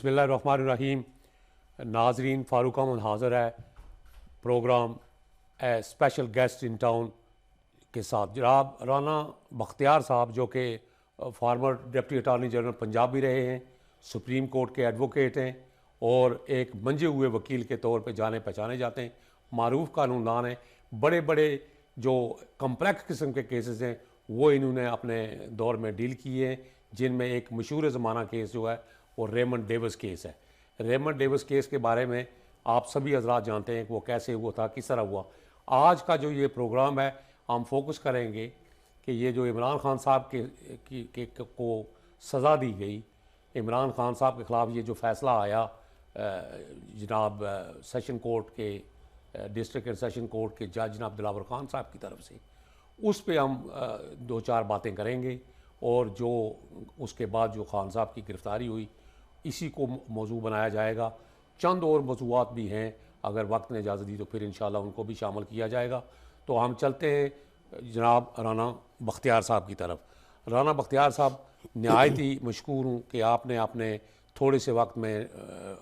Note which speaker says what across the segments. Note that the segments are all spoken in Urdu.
Speaker 1: بسم اللہ الرحمن الرحیم. ناظرین، فاروق احمد حاضر ہے programme a special guest in town کے ساتھ. جناب رانا بختیار صاحب جو کہ former deputy attorney general Punjab بھی رہے ہیں، سپریم کورٹ کے ایڈوکیٹ ہیں اور ایک منجے ہوئے وکیل کے طور پہ جانے پہچانے جاتے ہیں، معروف قانون دان ہیں. بڑے بڑے جو کمپلیکس قسم کے کیسز ہیں وہ انہوں نے اپنے دور میں ڈیل کیے ہیں، جن میں ایک مشہور زمانہ کیس جو ہے وہ ریمنڈ ڈیوس کیس ہے. ریمنڈ ڈیوس کیس کے بارے میں آپ سبھی حضرات جانتے ہیں کہ وہ کیسے ہوا تھا، کس طرح ہوا. آج کا جو یہ پروگرام ہے ہم فوکس کریں گے کہ یہ جو عمران خان صاحب کو سزا دی گئی، عمران خان صاحب کے خلاف یہ جو فیصلہ آیا جناب سیشن کورٹ کے ڈسٹرکٹ اینڈ سیشن کورٹ کے جج جناب دلاور خان صاحب کی طرف سے، اس پہ ہم دو چار باتیں کریں گے. اور جو اس کے بعد جو خان صاحب کی گرفتاری ہوئی اسی کو موضوع بنایا جائے گا. چند اور موضوعات بھی ہیں، اگر وقت نے اجازت دی تو پھر انشاءاللہ ان کو بھی شامل کیا جائے گا. تو ہم چلتے ہیں جناب رانا بختیار صاحب کی طرف. رانا بختیار صاحب، نہایت ہی مشکور ہوں کہ آپ نے اپنے تھوڑے سے وقت میں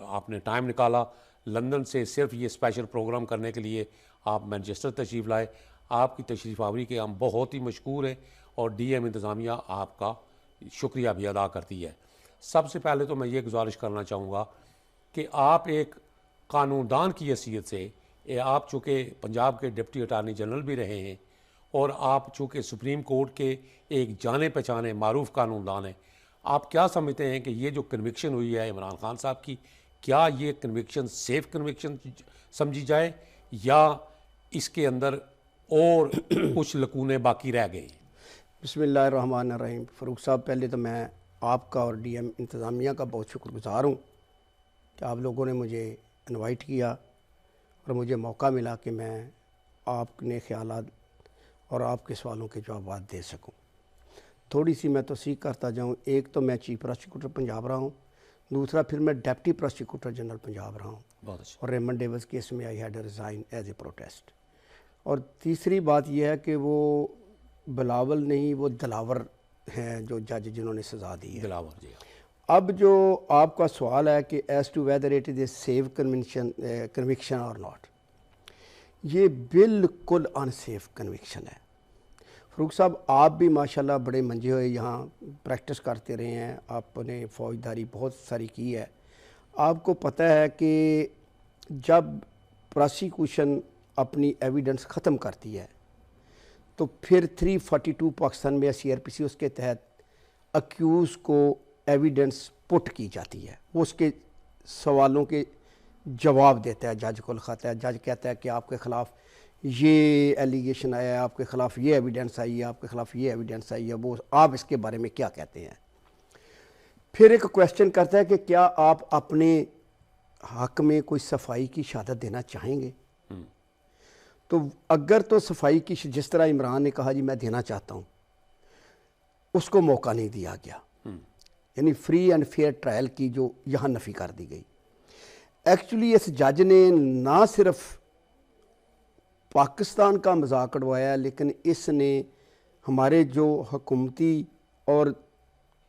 Speaker 1: آپ نے ٹائم نکالا لندن سے صرف یہ اسپیشل پروگرام کرنے کے لیے. آپ مینچسٹر تشریف لائے. آپ کی تشریف آوری کے ہم بہت ہی مشکور ہیں اور ڈی ایم انتظامیہ آپ کا شکریہ بھی ادا کرتی ہے. سب سے پہلے تو میں یہ گزارش کرنا چاہوں گا کہ آپ ایک قانون دان کی حیثیت سے، آپ چونکہ پنجاب کے ڈپٹی اٹارنی جنرل بھی رہے ہیں اور آپ چونکہ سپریم کورٹ کے ایک جانے پہچانے معروف قانون دان ہیں، آپ کیا سمجھتے ہیں کہ یہ جو کنوکشن ہوئی ہے عمران خان صاحب کی، کیا یہ کنوکشن سیف کنوکشن سمجھی جائے یا اس کے اندر اور کچھ لکونے باقی رہ گئے ہیں؟
Speaker 2: بسم اللہ الرحمن الرحیم. فاروق صاحب، پہلے تو میں آپ کا اور ڈی ایم انتظامیہ کا بہت شکر گزار ہوں کہ آپ لوگوں نے مجھے انوائٹ کیا اور مجھے موقع ملا کہ میں آپ نے خیالات اور آپ کے سوالوں کے جوابات دے سکوں. تھوڑی سی میں توثیق کرتا جاؤں. ایک تو میں چیف پراسیکیوٹر پنجاب رہا ہوں، دوسرا پھر میں ڈپٹی پراسیکیوٹر جنرل پنجاب رہا ہوں.
Speaker 1: بہت اچھا.
Speaker 2: اور ریمنڈ ڈیوس کیس میں I had resign as a protest. اور تیسری بات یہ ہے کہ وہ بلاول نہیں، وہ دلاور ہیں جو جج جنہوں نے سزا دی ہے.
Speaker 1: دلاور جی.
Speaker 2: اب جو آپ کا سوال ہے کہ as to whether it is a safe conviction اور ناٹ، یہ بالکل ان سیف کنوکشن ہے. فاروق صاحب، آپ بھی ماشاءاللہ بڑے منجے ہوئے یہاں پریکٹس کرتے رہے ہیں، آپ نے فوجداری بہت ساری کی ہے. آپ کو پتہ ہے کہ جب پراسیکیوشن اپنی ایویڈنس ختم کرتی ہے تو پھر 342 پاکستان میں CRPC اس کے تحت اکیوز کو ایویڈنس پٹ کی جاتی ہے. وہ اس کے سوالوں کے جواب دیتا ہے، جج کو لکھاتا ہے. جج کہتا ہے کہ آپ کے خلاف یہ ایلیگیشن آیا ہے، آپ کے خلاف یہ ایویڈنس آئی ہے، آپ کے خلاف یہ ایویڈنس آئی ہے، وہ آپ اس کے بارے میں کیا کہتے ہیں. پھر ایک کویسچن کرتا ہے کہ کیا آپ اپنے حق میں کوئی صفائی کی شہادت دینا چاہیں گے. تو اگر تو صفائی کی جس طرح عمران نے کہا جی میں دینا چاہتا ہوں، اس کو موقع نہیں دیا گیا. یعنی فری اینڈ فیئر ٹرائل کی جو یہاں نفی کر دی گئی. ایکچولی اس جج نے نہ صرف پاکستان کا مذاق اڑوایا لیکن اس نے ہمارے جو حکومتی اور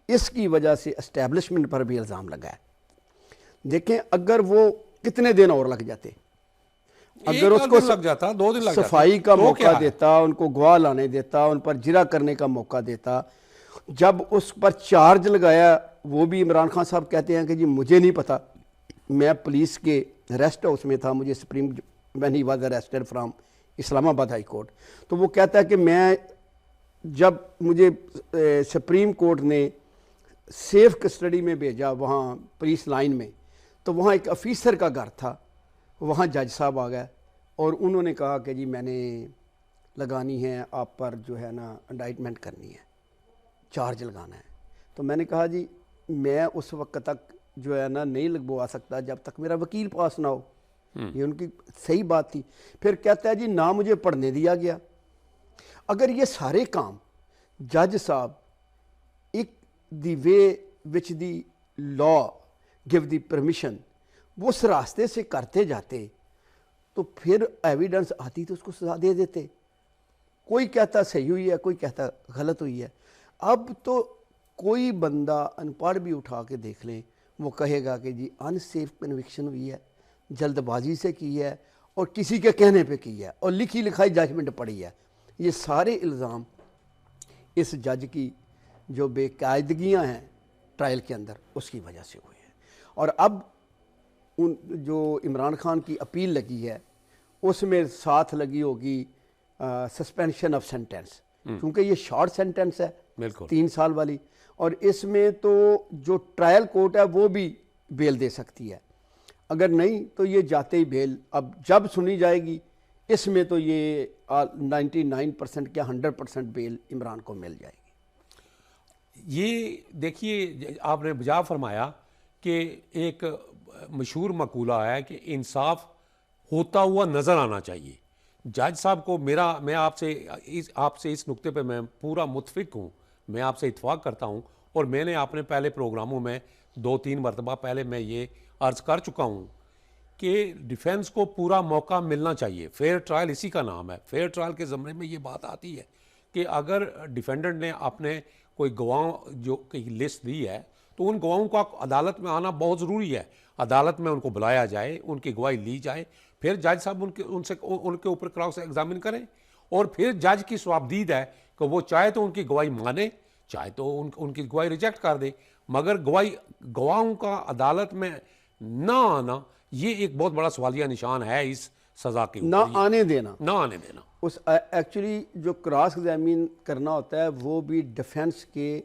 Speaker 2: اس کی وجہ سے اسٹیبلشمنٹ پر بھی الزام لگایا. دیکھیں اگر وہ کتنے دن اور لگ جاتے، اگر اس کو
Speaker 1: لگ جاتا 2 دن لگ جاتے،
Speaker 2: صفائی کا موقع دیتا، ان کو گواہ لانے دیتا، ان پر جرح کرنے کا موقع دیتا. جب اس پر چارج لگایا، وہ بھی عمران خان صاحب کہتے ہیں کہ جی مجھے نہیں پتا، میں پولیس کے ریسٹ ہاؤس میں تھا، مجھے when he was arrested from اسلام آباد ہائی کورٹ. تو وہ کہتا ہے کہ میں جب مجھے سپریم کورٹ نے سیف کسٹڈی میں بھیجا وہاں پولیس لائن میں، تو وہاں ایک آفیسر کا گھر تھا، وہاں جج صاحب آ گئے اور انہوں نے کہا کہ جی میں نے لگانی ہے آپ پر جو ہے نا انڈائٹمنٹ کرنی ہے، چارج لگانا ہے. تو میں نے کہا جی میں اس وقت تک جو ہے نا نہیں لگوا سکتا جب تک میرا وکیل پاس نہ ہو. یہ ان کی صحیح بات تھی. پھر کہتا ہے جی نہ مجھے پڑھنے دیا گیا. اگر یہ سارے کام جج صاحب ایک دی وے وچ دی لا گیو دی پرمیشن وہ اس راستے سے کرتے جاتے تو پھر ایویڈنس آتی تو اس کو سزا دے دیتے. کوئی کہتا صحیح ہوئی ہے، کوئی کہتا غلط ہوئی ہے. اب تو کوئی بندہ ان پڑھ بھی اٹھا کے دیکھ لیں، وہ کہے گا کہ جی ان سیف کنوکشن ہوئی ہے، جلد بازی سے کی ہے اور کسی کے کہنے پہ کی ہے اور لکھی لکھائی ججمنٹ پڑی ہے. یہ سارے الزام اس جج کی جو بے قاعدگیاں ہیں ٹرائل کے اندر اس کی وجہ سے ہوئے ہیں. اور اب جو عمران خان کی اپیل لگی ہے اس میں ساتھ لگی ہوگی سسپینشن آف سینٹینس، کیونکہ یہ شارٹ سینٹینس ہے
Speaker 1: بالکل
Speaker 2: 3 سال والی، اور اس میں تو جو ٹرائل کورٹ ہے وہ بھی بیل دے سکتی ہے. اگر نہیں تو یہ جاتے ہی بیل اب جب سنی جائے گی اس میں تو یہ 99% کیا 100% بیل عمران کو مل جائے گی.
Speaker 1: یہ دیکھیے آپ نے بجا فرمایا کہ ایک مشہور مقولہ ہے کہ انصاف ہوتا ہوا نظر آنا چاہیے. جج صاحب کو میں آپ سے اس نقطے پہ میں پورا متفق ہوں، میں آپ سے اتفاق کرتا ہوں، اور میں نے اپنے پہلے پروگراموں میں 2-3 مرتبہ پہلے میں یہ عرض کر چکا ہوں کہ ڈیفینس کو پورا موقع ملنا چاہیے. فیئر ٹرائل اسی کا نام ہے. فیئر ٹرائل کے زمرے میں یہ بات آتی ہے کہ اگر ڈیفینڈنٹ نے اپنے کوئی گواہ جو کی لسٹ دی ہے تو ان گواہوں کا عدالت میں آنا بہت ضروری ہے. عدالت میں ان کو بلایا جائے، ان کی گواہی لی جائے، پھر جج صاحب ان کے اوپر کراس ایگزامن کریں، اور پھر جج کی ثوابدید ہے کہ وہ چاہے تو ان کی گواہی مانے، چاہے تو ان کی گواہی ریجیکٹ کر دے. مگر گواہوں کا عدالت میں نہ آنا یہ ایک بہت بڑا سوالیہ نشان ہے اس سزا کے
Speaker 2: نہ
Speaker 1: اوپر.
Speaker 2: آنے دینا،
Speaker 1: نہ آنے دینا.
Speaker 2: اس ایکچولی جو کراس ایگزامن کرنا ہوتا ہے وہ بھی ڈیفینس کے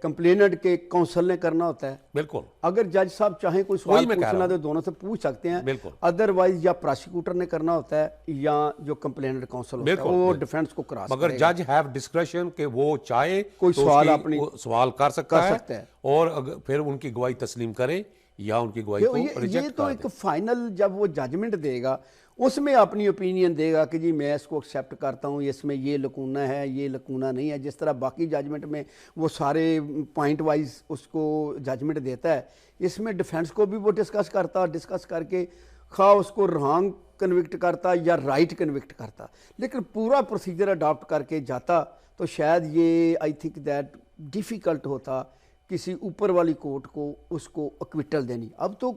Speaker 2: کمپلیننٹ کے کونسل نے کرنا ہوتا ہے.
Speaker 1: بالکل.
Speaker 2: اگر جج صاحب چاہیں کوئی سوال پوچھنا تو دونوں سے پوچھ سکتے ہیں.
Speaker 1: بالکل.
Speaker 2: ادروائز یا پراسیکیوٹر نے کرنا ہوتا ہے یا جو کمپلیننٹ کونسل ہوتا ہے وہ ڈیفینس کو کراس
Speaker 1: مگر جج ہیو ڈسکریشن کہ وہ چاہے
Speaker 2: کوئی سوال اپنی
Speaker 1: سوال کر سکتا ہے اور پھر ان کی گواہی تسلیم کرے یا ان کی گواہی کو ریجیکٹ کر دے.
Speaker 2: یہ تو ایک فائنل جب وہ ججمنٹ دے گا اس میں اپنی اوپینین دے گا کہ جی میں اس کو ایکسیپٹ کرتا ہوں، اس میں یہ لکونہ ہے، یہ لکونہ نہیں ہے. جس طرح باقی ججمنٹ میں وہ سارے پوائنٹ وائز اس کو ججمنٹ دیتا ہے، اس میں ڈیفینس کو بھی وہ ڈسکس کر کے خواہ اس کو رانگ کنوکٹ کرتا یا رائٹ کنوکٹ کرتا، لیکن پورا پروسیجر اڈاپٹ کر کے جاتا تو شاید یہ آئی تھنک دیٹ ڈیفیکلٹ ہوتا کسی اوپر والی کورٹ کو اس کو اکویٹل دینی. اب تو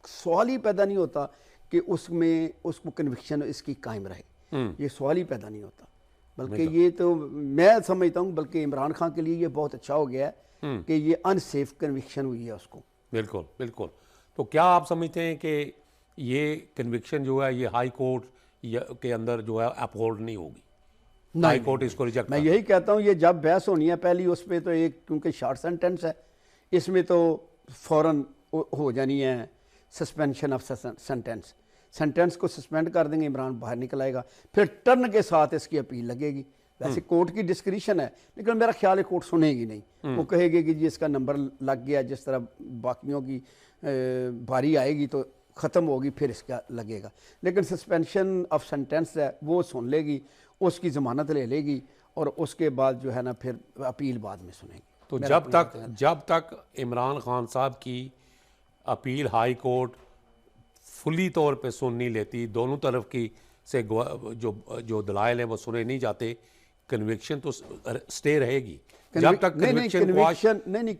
Speaker 2: سوال ہی پیدا نہیں ہوتا کہ اس میں اس کو کنوکشن اس کی قائم رہے، یہ سوال ہی پیدا نہیں ہوتا. بلکہ یہ تو میں سمجھتا ہوں بلکہ عمران خان کے لیے یہ بہت اچھا ہو گیا ہے کہ یہ ان سیف کنوکشن ہوئی ہے اس کو.
Speaker 1: بالکل بالکل. تو کیا آپ سمجھتے ہیں کہ یہ کنوکشن جو ہے یہ ہائی کورٹ کے اندر جو ہے اپہولڈ نہیں ہوگی؟ ہائی کورٹ اس کو ریجیکٹ.
Speaker 2: میں یہی کہتا ہوں یہ جب بحث ہونی ہے پہلی اس پہ تو ایک کیونکہ شارٹ سینٹینس ہے اس میں تو فوراً ہو جانی ہے سسپینشن آف سینٹینس کو سسپینڈ کر دیں گے، عمران باہر نکل آئے گا، پھر ٹرن کے ساتھ اس کی اپیل لگے گی. ویسے کورٹ کی ڈسکریشن ہے لیکن میرا خیال ہے کورٹ سنے گی نہیں، وہ کہے گی کہ جی اس کا نمبر لگ گیا، جس طرح باقیوں کی باری آئے گی تو ختم ہوگی پھر اس کا لگے گا. لیکن سسپینشن آف سینٹینس ہے وہ سن لے گی، اس کی ضمانت لے گی اور اس کے بعد جو ہے نا پھر اپیل بعد میں سنے گی.
Speaker 1: تو جب تک عمران خان صاحب کی اپیل ہائی کورٹ فلی طور پہ سن نہیں لیتی، دونوں طرف کی سے جو دلائل ہیں وہ سنے نہیں جاتے، کنوکشن تو سٹے رہے گی. جب تک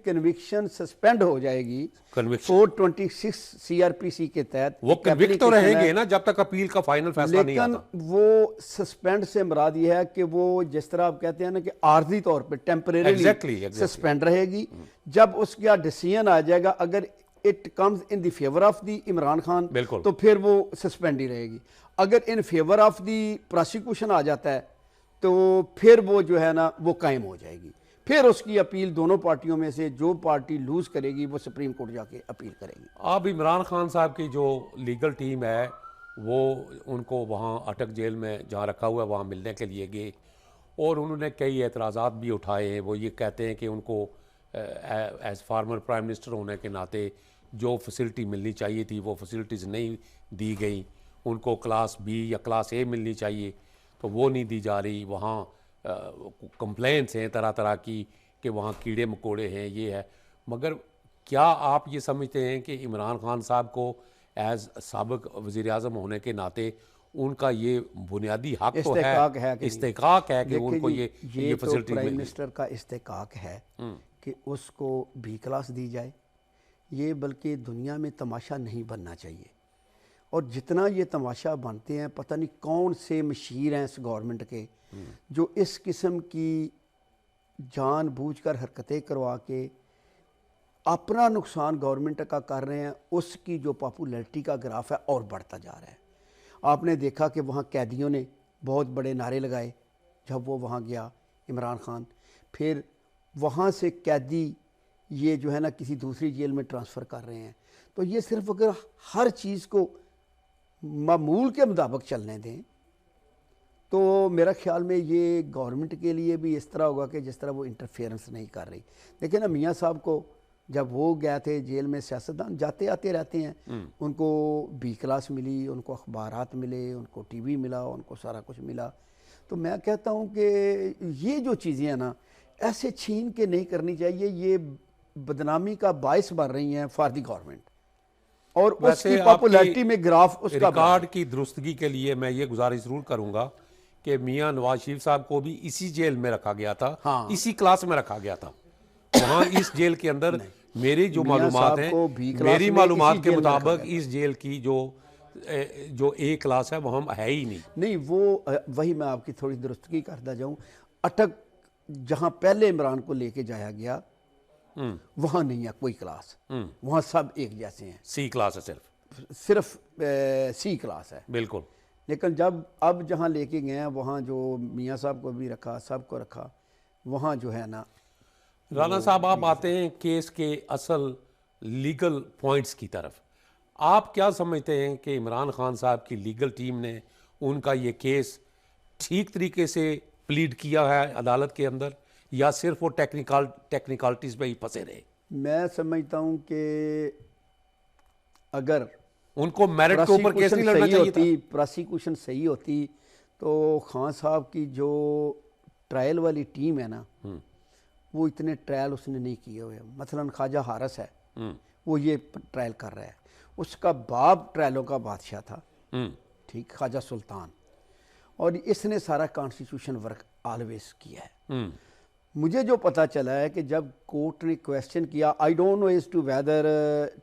Speaker 2: کنوکشن سسپینڈ ہو جائے گی 426 سی آر پی سی کے تحت،
Speaker 1: وہ کنوکٹ تو رہیں گے نا جب تک اپیل کا فائنل فیصلہ نہیں آتا.
Speaker 2: لیکن وہ سسپینڈ سے مراد یہ ہے کہ وہ جس طرح آپ کہتے ہیں نا کہ عارضی طور پہ ٹیمپریریلی سسپینڈ رہے گی. جب اس کا ڈیسیژن آ جائے گا اگر it comes in the favour of the Imran Khan تو پھر وہ سسپینڈ ہی رہے گی. اگر in favour of the prosecution آ جاتا ہے تو پھر وہ جو ہے نا وہ قائم ہو جائے گی. پھر اس کی اپیل دونوں پارٹیوں میں سے جو پارٹی لوز کرے گی وہ سپریم کورٹ جا کے اپیل کرے گی.
Speaker 1: اب عمران خان صاحب کی جو لیگل ٹیم ہے وہ ان کو وہاں اٹک جیل میں جہاں رکھا ہوا ہے وہاں ملنے کے لیے گئے اور انہوں نے کئی اعتراضات بھی اٹھائے ہیں. وہ یہ کہتے ہیں کہ ان کو ایز فارمر پرائم منسٹر ہونے کے ناطے جو فیسلٹی ملنی چاہیے تھی وہ فیسلٹیز نہیں دی گئیں. ان کو کلاس بی یا کلاس اے ملنی چاہیے تو وہ نہیں دی جا رہی. وہاں کمپلینٹس ہیں طرح طرح کی کہ وہاں کیڑے مکوڑے ہیں، یہ ہے. مگر کیا آپ یہ سمجھتے ہیں کہ عمران خان صاحب کو ایز سابق وزیر اعظم ہونے کے ناطے ان کا یہ بنیادی حق تو ہے، استحقاق ہے کہ ان کو یہ فیسلٹی
Speaker 2: پرائم منسٹر کا استحقاق ہے کہ اس کو بی کلاس دی جائے یہ بلکہ دنیا میں تماشا نہیں بننا چاہیے. اور جتنا یہ تماشا بنتے ہیں پتہ نہیں کون سے مشیر ہیں اس گورنمنٹ کے جو اس قسم کی جان بوجھ کر حرکتیں کروا کے اپنا نقصان گورنمنٹ کا کر رہے ہیں. اس کی جو پاپولیرٹی کا گراف ہے اور بڑھتا جا رہا ہے. آپ نے دیکھا کہ وہاں قیدیوں نے بہت بڑے نعرے لگائے جب وہ وہاں گیا عمران خان. پھر وہاں سے قیدی یہ جو ہے نا کسی دوسری جیل میں ٹرانسفر کر رہے ہیں. تو یہ صرف اگر ہر چیز کو معمول کے مطابق چلنے دیں تو میرا خیال میں یہ گورنمنٹ کے لیے بھی اس طرح ہوگا کہ جس طرح وہ انٹرفیئرنس نہیں کر رہی. دیکھیں نا میاں صاحب کو جب وہ گئے تھے جیل میں سیاستدان جاتے آتے رہتے ہیں, ان کو بی کلاس ملی, ان کو اخبارات ملے, ان کو ٹی وی ملا, ان کو سارا کچھ ملا. تو میں کہتا ہوں کہ یہ جو چیزیں ہیں نا ایسے چھین کے نہیں کرنی چاہیے. یہ بدنامی کا باعث بن رہی ہیں فار دی گورنمنٹ اور اس کی پاپولیرٹی میں گراف اس کا
Speaker 1: ریکارڈ کی درستگی کے لیے میں یہ گزارش ضرور کروں گا کہ میاں نواز شریف صاحب کو بھی اسی جیل میں رکھا گیا تھا, اسی کلاس میں رکھا گیا تھا. وہاں اس جیل کے اندر میری جو معلومات ہیں, میری معلومات کے مطابق اس جیل کی جو ایک کلاس ہے وہ ہم ہے ہی نہیں.
Speaker 2: وہ وہی میں آپ کی تھوڑی درستگی کرتا جاؤں. اٹک جہاں پہلے عمران کو لے کے جایا گیا وہاں نہیں ہے کوئی کلاس, وہاں سب ایک جیسے ہیں.
Speaker 1: سی کلاس ہے,
Speaker 2: صرف سی کلاس ہے
Speaker 1: بالکل.
Speaker 2: لیکن جب اب جہاں لے کے گئے ہیں وہاں جو میاں صاحب کو بھی رکھا, سب کو رکھا, وہاں جو ہے نا.
Speaker 1: رانا صاحب آپ آتے ہیں کیس کے اصل لیگل پوائنٹس کی طرف. آپ کیا سمجھتے ہیں کہ عمران خان صاحب کی لیگل ٹیم نے ان کا یہ کیس ٹھیک طریقے سے پلیڈ کیا ہے عدالت کے اندر, یا صرف وہ ٹیکنیکلٹیز پہ ہی پھنسے رہے؟
Speaker 2: میں سمجھتا ہوں کہ اگر
Speaker 1: ان کو میرٹ کے اوپر کیس نہیں لڑنا چاہیے تھا.
Speaker 2: پراسیکیوشن صحیح ہوتی تو خان صاحب کی جو ٹرائل والی ٹیم ہے نا وہ اتنے ٹرائل اس نے نہیں کیے ہوئے. مثلا خواجہ حارث ہے, وہ یہ ٹرائل کر رہا ہے. اس کا باپ ٹرائلوں کا بادشاہ تھا, ٹھیک, خواجہ سلطان, اور اس نے سارا کانسٹیٹیوشن ورک آلویز کیا ہے. مجھے جو پتہ چلا ہے کہ جب کورٹ نے کویسچن کیا, I don't know as to whether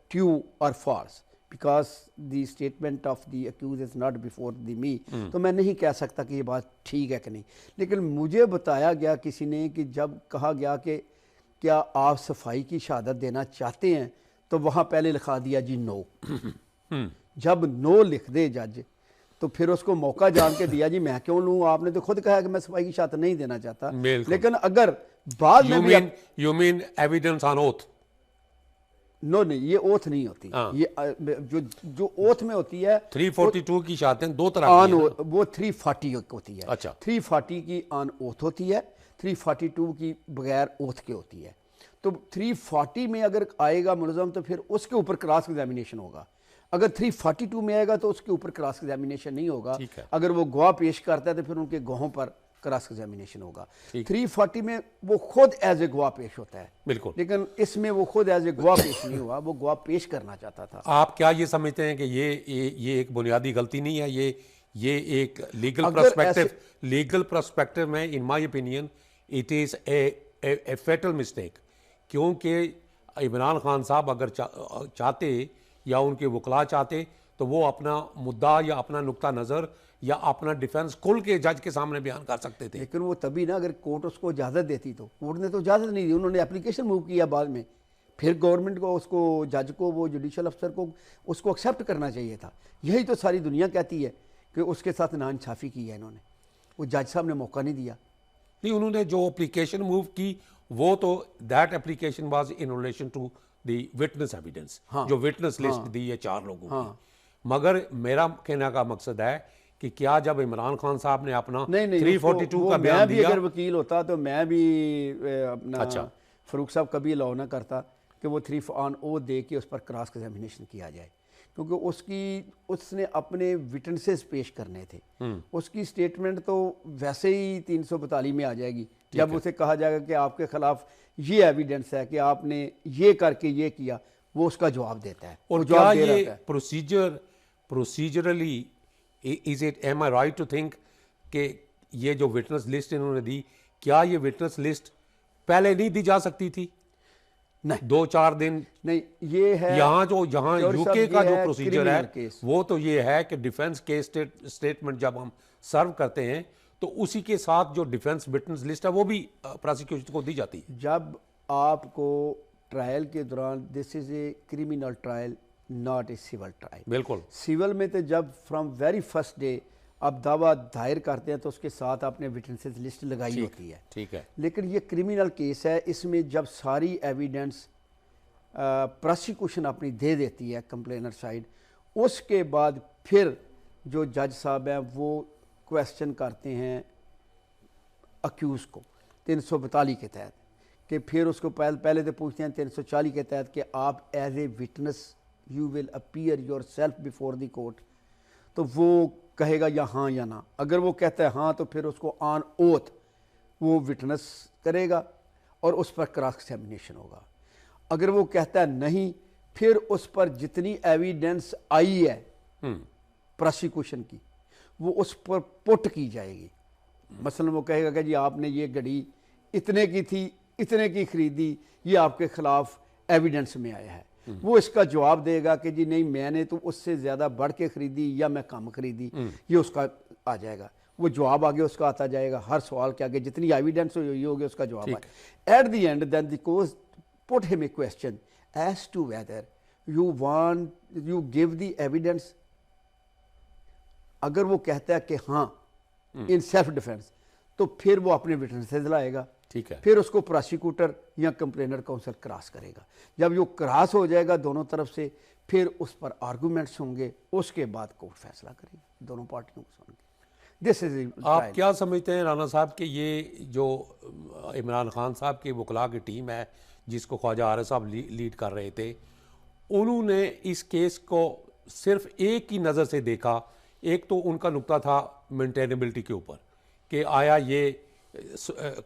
Speaker 2: true اور false because the statement of the accused is not before the me, تو میں نہیں کہہ سکتا کہ یہ بات ٹھیک ہے کہ نہیں. لیکن مجھے بتایا گیا کسی نے کہ جب کہا گیا کہ کیا آپ صفائی کی شہادت دینا چاہتے ہیں, تو وہاں پہلے لکھا دیا جی نو. جب نو لکھ دے جج تو پھر اس کو موقع جان کے دیا جی میں کیوں لوں, آپ نے تو خود کہا کہ میں صفائی کی شہادت نہیں دینا چاہتا. لیکن اگر بعد میں بھی
Speaker 1: you mean evidence on oath?
Speaker 2: No نہیں, یہ اوتھ نہیں ہوتی. یہ جو اوتھ میں ہوتی ہے
Speaker 1: 342 کی شہادتیں دو طرح کی ہیں,
Speaker 2: وہ 340 ہوتی ہے.
Speaker 1: اچھا,
Speaker 2: 340 کی آن اوتھ ہوتی ہے, 342 کی بغیر اوتھ کے ہوتی ہے. تو 340 میں اگر آئے گا ملزم تو پھر اس کے اوپر کراس ایگزامینیشن ہوگا. اگر 342 میں آئے گا تو اس کے اوپر کراس ایگزامینیشن نہیں ہوگا. اگر وہ گواہ پیش کرتا ہے تو پھر ان کے گواہوں پر کراس ایگزامینیشن ہوگا. 340 میں وہ خود ایز اے گواہ پیش ہوتا ہے,
Speaker 1: بالکل,
Speaker 2: لیکن اس میں وہ خود ایز اے گواہ پیش نہیں ہوا, وہ گواہ پیش کرنا چاہتا تھا.
Speaker 1: آپ کیا یہ سمجھتے ہیں کہ یہ ایک بنیادی غلطی نہیں ہے, یہ ایک لیگل پرسپیکٹو میں in my opinion it is a fatal mistake, کیونکہ عمران خان صاحب اگر چاہتے یا ان کے وکلا چاہتے تو وہ اپنا مدعا یا اپنا نقطہ نظر یا اپنا ڈیفنس کھل کے جج کے سامنے بیان کر سکتے تھے.
Speaker 2: لیکن وہ تبھی نا اگر کورٹ اس کو اجازت دیتی, تو کورٹ نے تو اجازت نہیں دی, انہوں نے اپلیکیشن موو کیا بعد میں. پھر گورنمنٹ کو, اس کو جج کو, وہ جوڈیشل افسر کو اس کو ایکسیپٹ کرنا چاہیے تھا. یہی تو ساری دنیا کہتی ہے کہ اس کے ساتھ ناانصافی کی ہے انہوں نے, وہ جج صاحب نے موقع نہیں دیا.
Speaker 1: نہیں, انہوں نے جو اپلیکیشن موو کی وہ تو that application was in relation to the witness evidence, جو وٹنس لسٹ دی ہے 4 لوگوں کی. مگر میرا کہنے کا مقصد ہے کہ کیا جب عمران خان صاحب نے اپنا 342 کا بیان دیا,
Speaker 2: میں بھی اگر وکیل ہوتا تو میں بھی اپنا فاروق صاحب کبھی الاؤ نہ کرتا کہ وہ 3 آن او دے کے اس پر کراس ایگزامینیشن کیا جائے, کیونکہ اس نے اپنے وٹنسز پیش کرنے تھے. اس کی سٹیٹمنٹ تو ویسے ہی 342 میں آ جائے گی جب اسے کہا جائے گا کہ آپ کے خلاف یہ ایویڈنس ہے کہ آپ نے یہ کر کے یہ کیا, وہ اس کا جواب دیتا ہے.
Speaker 1: اور کیا یہ procedurally is it am I right to think کہ یہ جو وٹنس لسٹ انہوں نے دی, کیا یہ وٹنس لسٹ پہلے نہیں دی جا سکتی تھی؟
Speaker 2: نہیں
Speaker 1: 2-4 دن
Speaker 2: نہیں یہ ہے
Speaker 1: یہاں یو کے کا جو پروسیجر ہے
Speaker 2: کیس.
Speaker 1: وہ تو یہ ہے کہ ڈیفنس کیس سٹیٹمنٹ جب ہم سرو کرتے ہیں تو اسی کے ساتھ جو ڈیفنس وٹنس لسٹ ہے وہ بھی پروسیکیوشن کو دی جاتی ہے.
Speaker 2: جب آپ کو ٹرائل کے دوران this is a criminal trial not a civil trial.
Speaker 1: بالکل
Speaker 2: سول میں تو جب فرام ویری فرسٹ ڈے آپ دعویٰ دائر کرتے ہیں تو اس کے ساتھ آپ نے وٹنسز لسٹ لگائی ہوتی ہے.
Speaker 1: ٹھیک ہے.
Speaker 2: لیکن یہ کریمنل کیس ہے, اس میں جب ساری ایویڈنس پروسیکیوشن اپنی دے دیتی ہے کمپلینر سائڈ, اس کے بعد پھر جو جج صاحب ہیں وہ کویسچن کرتے ہیں اکیوز کو 342 کے تحت, کہ پھر اس کو پہلے تو پوچھتے ہیں 340 کے تحت کہ آپ as a witness you will appear your self before the court, تو وہ کہے گا یا ہاں یا نہ. اگر وہ کہتا ہے ہاں تو پھر اس کو آن اوتھ وہ وٹنس کرے گا اور اس پر کراس ایگزامینیشن ہوگا. اگر وہ کہتا ہے نہیں, پھر اس پر جتنی ایویڈنس آئی ہے پروسیکیوشن کی وہ اس پر پٹ کی جائے گی. مثلا وہ کہے گا کہ جی آپ نے یہ گھڑی اتنے کی تھی, اتنے کی خریدی, یہ آپ کے خلاف ایویڈنس میں آیا ہے. وہ اس کا جواب دے گا کہ جی نہیں میں نے تو اس سے زیادہ بڑھ کے خریدی یا میں کم خریدی, یہ اس کا آ جائے گا. وہ جواب آگے اس کا آتا جائے گا, ہر سوال کے آگے جتنی ایویڈنس ہوگی اس کا جواب آئے. At the end then the cause put him a question as to whether you give the evidence. اگر وہ کہتا ہے کہ ہاں ان سیلف ڈیفینس تو پھر وہ اپنے وٹنسز لائے گا.
Speaker 1: ٹھیک ہے.
Speaker 2: پھر اس کو پروسیکیوٹر یا کمپلینر کونسل کراس کرے گا. جب یہ کراس ہو جائے گا دونوں طرف سے, پھر اس پر آرگومنٹس ہوں گے, اس کے بعد کورٹ فیصلہ کرے گی دونوں پارٹیوں کو سن کے. دس از.
Speaker 1: آپ کیا سمجھتے ہیں رانا صاحب کہ یہ جو عمران خان صاحب کی وکلاء کی ٹیم ہے جس کو خواجہ عارض صاحب لیڈ کر رہے تھے, انہوں نے اس کیس کو صرف ایک ہی نظر سے دیکھا. ایک تو ان کا نقطہ تھا مینٹینیبلٹی کے اوپر کہ آیا یہ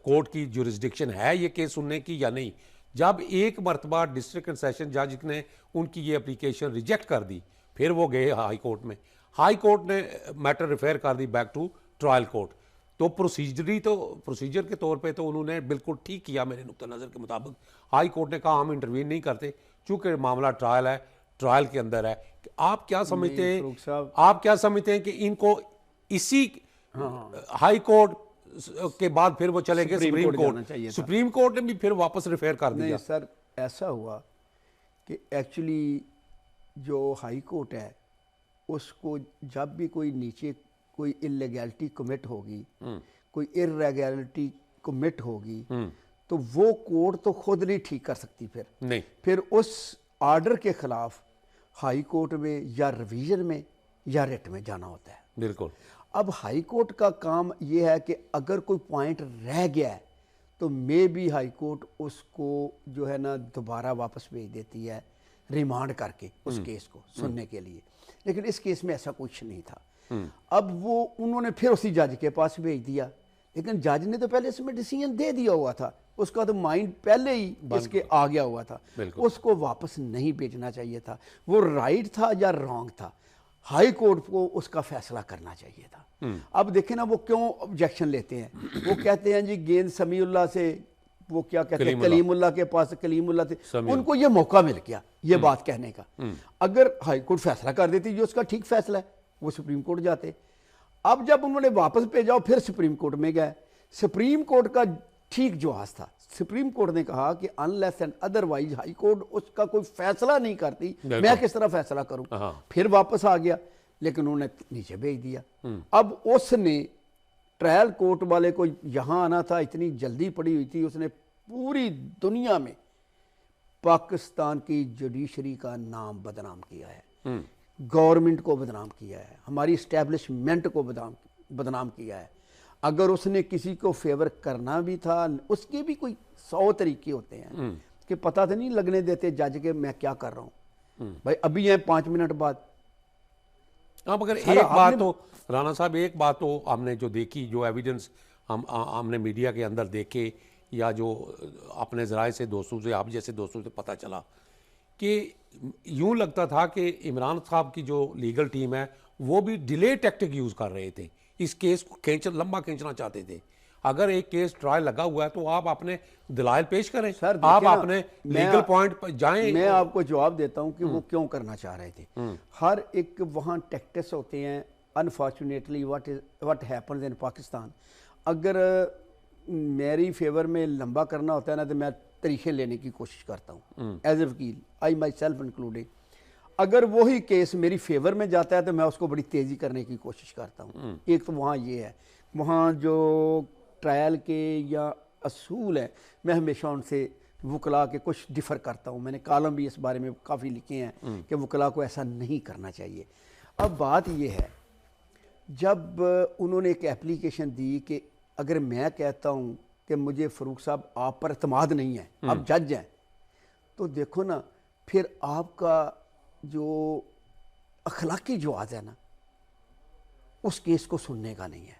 Speaker 1: کورٹ کی جورسڈکشن ہے یہ کیس سننے کی یا نہیں. جب ایک مرتبہ ڈسٹرکٹ اینڈ سیشن جج نے ان کی یہ اپلیکیشن ریجیکٹ کر دی, پھر وہ گئے ہائی کورٹ میں. ہائی کورٹ نے میٹر ریفیر کر دی بیک ٹو ٹرائل کورٹ. تو پروسیجر کے طور پہ تو انہوں نے بالکل ٹھیک کیا میرے نقطہ نظر کے مطابق. ہائی کورٹ نے کہا ہم انٹروین نہیں کرتے چونکہ معاملہ ٹرائل ہے, ٹرائل کے اندر ہے. آپ کیا سمجھتے ہیں کہ ان کو اسی ہائی کورٹ کے بعد پھر وہ چلے گئے سپریم کورٹ, سپریم کورٹ نے بھی پھر واپس ریفیر کر دیا.
Speaker 2: نہیں سر, ایسا ہوا کہ ایکچولی جو ہائی کورٹ ہے اس کو جب بھی کوئی نیچے کوئی انلیگیلٹی کمٹ ہوگی, کوئی ارریگولرٹی کمٹ ہوگی, تو وہ کورٹ تو خود نہیں ٹھیک کر سکتی. پھر اس آرڈر کے خلاف ہائی کورٹ میں یا ریویژن میں یا ریٹ میں جانا ہوتا ہے.
Speaker 1: بالکل.
Speaker 2: اب ہائی کورٹ کا کام یہ ہے کہ اگر کوئی پوائنٹ رہ گیا ہے تو مے بھی ہائی کورٹ اس کو جو ہے نا دوبارہ واپس بھیج دیتی ہے ریمانڈ کر کے اس کیس کو سننے کے لیے. لیکن اس کیس میں ایسا کچھ نہیں تھا. اب وہ انہوں نے پھر اسی جج کے پاس بھیج دیا, لیکن جج نے تو پہلے اس میں ڈیسیژن دے دیا ہوا تھا, اس کا تو مائنڈ پہلے ہی اس کے آ گیا ہوا تھا. اس کو واپس نہیں بھیجنا چاہیے تھا. وہ رائٹ تھا یا رانگ تھا, ہائی کورٹ کو اس کا فیصلہ کرنا چاہیے تھا. اب دیکھیں نا وہ کیوں آبجیکشن لیتے ہیں. وہ کہتے ہیں جی گیند سمیع اللہ سے, وہ کیا کہتے ہیں کلیم اللہ کے پاس, کلیم اللہ سے ان کو یہ موقع مل گیا یہ بات کہنے کا. اگر ہائی کورٹ فیصلہ کر دیتی جو اس کا ٹھیک فیصلہ ہے وہ سپریم کورٹ جاتے. اب جب انہوں نے واپس بھیجا پھر سپریم کورٹ میں گئے. سپریم کورٹ کا ٹھیک جواز تھا. سپریم کورٹ نے کہا کہ unless and otherwise high court اس کا کوئی فیصلہ نہیں کرتی, میں کس طرح فیصلہ کروں. پھر واپس آ گیا, لیکن انہوں نے نیچے بھیج دیا. اب اس نے ٹرائل کورٹ والے کو یہاں آنا تھا, اتنی جلدی پڑی ہوئی تھی, اس نے پوری دنیا میں پاکستان کی جوڈیشری کا نام بدنام کیا ہے, گورنمنٹ کو بدنام کیا ہے, ہماری اسٹیبلشمنٹ کو بدنام کیا ہے. اگر اس نے کسی کو فیور کرنا بھی تھا, اس کے بھی کوئی 100 طریقے ہوتے ہیں کہ پتہ تو نہیں لگنے دیتے جج کے میں کیا کر رہا ہوں. بھائی ابھی ہیں 5 منٹ بعد.
Speaker 1: مگر ایک بات تو رانا صاحب, ایک بات تو ہم نے جو دیکھی, جو ایویڈنس ہم نے میڈیا کے اندر دیکھے یا جو اپنے ذرائع سے دوستوں سے, آپ جیسے دوستوں سے پتہ چلا کہ یوں لگتا تھا کہ عمران صاحب کی جو لیگل ٹیم ہے وہ بھی ڈیلے ٹیکٹک یوز کر رہے تھے, اس کیس کو لمبا کھینچنا چاہتے تھے. اگر ایک کیس ٹرائل لگا ہوا ہے تو آپ اپنے دلائل پیش کریں,
Speaker 2: سر
Speaker 1: آپ
Speaker 2: دیکھیں نا،
Speaker 1: اپنے
Speaker 2: میں
Speaker 1: لیگل پوائنٹ پر جائیں.
Speaker 2: میں آپ کو جواب دیتا ہوں کہ وہ کیوں کرنا چاہ رہے تھے. ہر ایک وہاں ٹیکٹس ہوتے ہیں. Unfortunately what happens in Pakistan, اگر میری فیور میں لمبا کرنا ہوتا ہے نا تو میں طریقے لینے کی کوشش کرتا ہوں ایز اے وکیل, آئی مائی سیلف انکلوڈنگ. اگر وہی کیس میری فیور میں جاتا ہے تو میں اس کو بڑی تیزی کرنے کی کوشش کرتا ہوں. ایک تو وہاں یہ ہے, وہاں جو ٹرائل کے یا اصول ہیں میں ہمیشہ ان سے وکلاء کے کچھ ڈفر کرتا ہوں. میں نے کالم بھی اس بارے میں کافی لکھے ہیں کہ وکلاء کو ایسا نہیں کرنا چاہیے. اب بات یہ ہے, جب انہوں نے ایک اپلیکیشن دی کہ اگر میں کہتا ہوں کہ مجھے فاروق صاحب آپ پر اعتماد نہیں ہے, آپ جج ہیں, تو دیکھو نا پھر آپ کا جو اخلاقی جواز ہے نا اس کیس کو سننے کا نہیں ہے.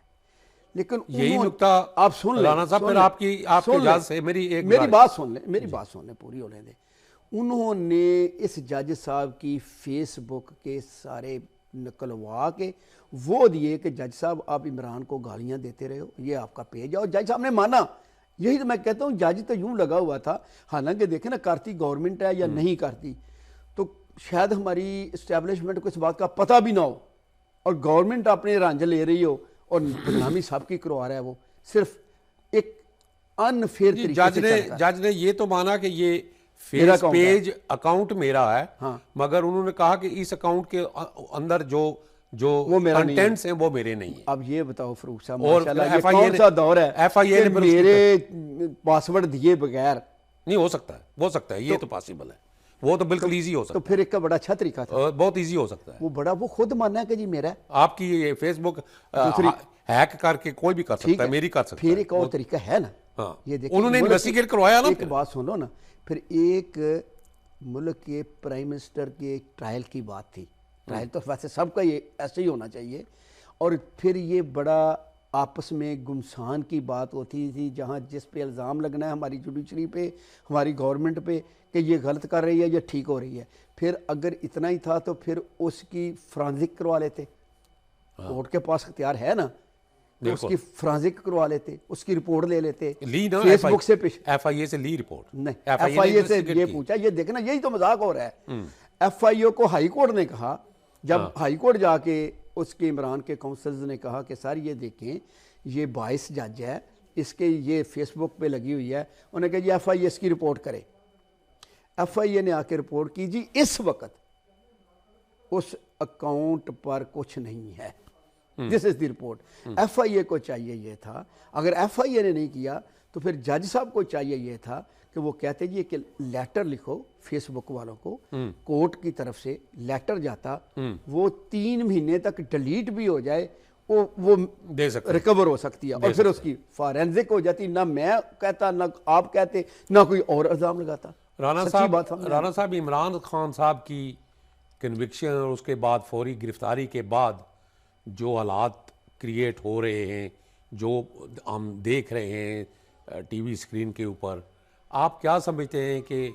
Speaker 2: لیکن
Speaker 1: یہی نکتہ
Speaker 2: آپ سن لیں
Speaker 1: رانا صاحب, پھر آپ کی اجازت سے
Speaker 2: میری بات سن لیں, میری بات سن لیں, پوری ہونے دیں. انہوں نے اس جج صاحب کی فیس بک کے سارے نکلوا کے وہ دیے کہ جج صاحب آپ عمران کو گالیاں دیتے رہے ہو, یہ آپ کا پیج ہے, اور جج صاحب نے مانا. یہی تو میں کہتا ہوں, جج تو یوں لگا ہوا تھا, حالانکہ دیکھیں نا کرتی گورنمنٹ ہے یا نہیں کرتی, تو شاید ہماری اسٹیبلشمنٹ کو اس بات کا پتہ بھی نہ ہو اور گورنمنٹ اپنے رانجھ لے رہی ہو اور بدنامی صاحب کی کروا رہا ہے, وہ صرف ایک انفیئر طریقے سے چل رہا ہے.
Speaker 1: جج نے یہ تو مانا کہ یہ فیس پیج اکاؤنٹ میرا ہے, مگر انہوں نے کہا کہ اس اکاؤنٹ کے اندر جو کنٹینٹس ہیں وہ میرے نہیں ہیں.
Speaker 2: اب یہ بتاؤ فاروق صاحب, ماشاءاللہ یہ کون سا دور ہے کہ میرے پاسورڈ دیے بغیر
Speaker 1: نہیں ہو سکتا ہے, ہو سکتا ہے, یہ تو پاسبل ہے, وہ تو بالکل ایزی ہو سکتا ہے.
Speaker 2: تو پھر ایک کا بڑا اچھا طریقہ تھا,
Speaker 1: بہت ایزی ہو سکتا ہے.
Speaker 2: وہ خود ماننا ہے کہ جی میرا ہے.
Speaker 1: آپ کی یہ فیس بک ہیک کر کے کوئی بھی کر سکتا ہے, میری کر سکتا ہے.
Speaker 2: پھر ایک اور طریقہ ہے نا,
Speaker 1: یہ دیکھیں انہوں نے انویسٹیگیٹ کروایا نا.
Speaker 2: ایک بات سنو نا, پھر ایک ملک کے پرائم منسٹر کی ایک ٹرائل کی بات تھی. ٹرائل تو ویسے سب کا یہ ایسے ہی ہونا چاہیے, اور پھر یہ بڑا آپس میں گمسان کی بات ہوتی تھی, جہاں جس پہ الزام لگنا ہے ہماری جوڈیشری پہ, ہماری گورنمنٹ پہ کہ یہ غلط کر رہی ہے یا ٹھیک ہو رہی ہے. پھر اگر اتنا ہی تھا تو پھر اس کی فرانزک کروا لیتے, کورٹ کے پاس اختیار ہے نا, اس کی فرانزک کروا لیتے, اس کی رپورٹ لے لیتے, فیس بک سے
Speaker 1: ایف آئی اے سے لی رپورٹ,
Speaker 2: نہیں ایف آئی اے سے یہ پوچھا. یہ دیکھنا یہی تو مذاق ہو رہا ہے. ایف آئی اے کو ہائی کورٹ نے کہا, جب ہائی کورٹ جا کے اس کے عمران کے کونسلز نے کہا کہ سر یہ دیکھیں یہ 22 جج ہے, اس کے یہ فیس بک پہ لگی ہوئی ہے, انہوں نے کہا جی ایف آئی اے اس کی رپورٹ کرے. ایف آئی اے نے آ کے رپورٹ کی, جی اس وقت اس اکاؤنٹ پر کچھ نہیں ہے, دس از دی رپورٹ. ایف آئی اے کو چاہیے یہ تھا, اگر ایف آئی اے نے نہیں کیا تو پھر جج صاحب کو چاہیے یہ تھا کہ وہ کہتے جی کہ لیٹر لکھو فیس بک والوں کو, کورٹ کی طرف سے لیٹر جاتا, وہ 3 مہینے تک ڈیلیٹ بھی ہو جائے وہ ریکور ہو سکتی ہے, اور پھر اس کی فارینزک ہو جاتی. نہ میں کہتا, نہ آپ کہتے, نہ کوئی اور الزام لگاتا.
Speaker 1: رانا صاحب عمران خان صاحب کی کنوکشن اور اس کے بعد فوری گرفتاری کے بعد جو حالات کریٹ ہو رہے ہیں, جو ہم دیکھ رہے ہیں ٹی وی اسکرین کے اوپر, آپ کیا سمجھتے ہیں کہ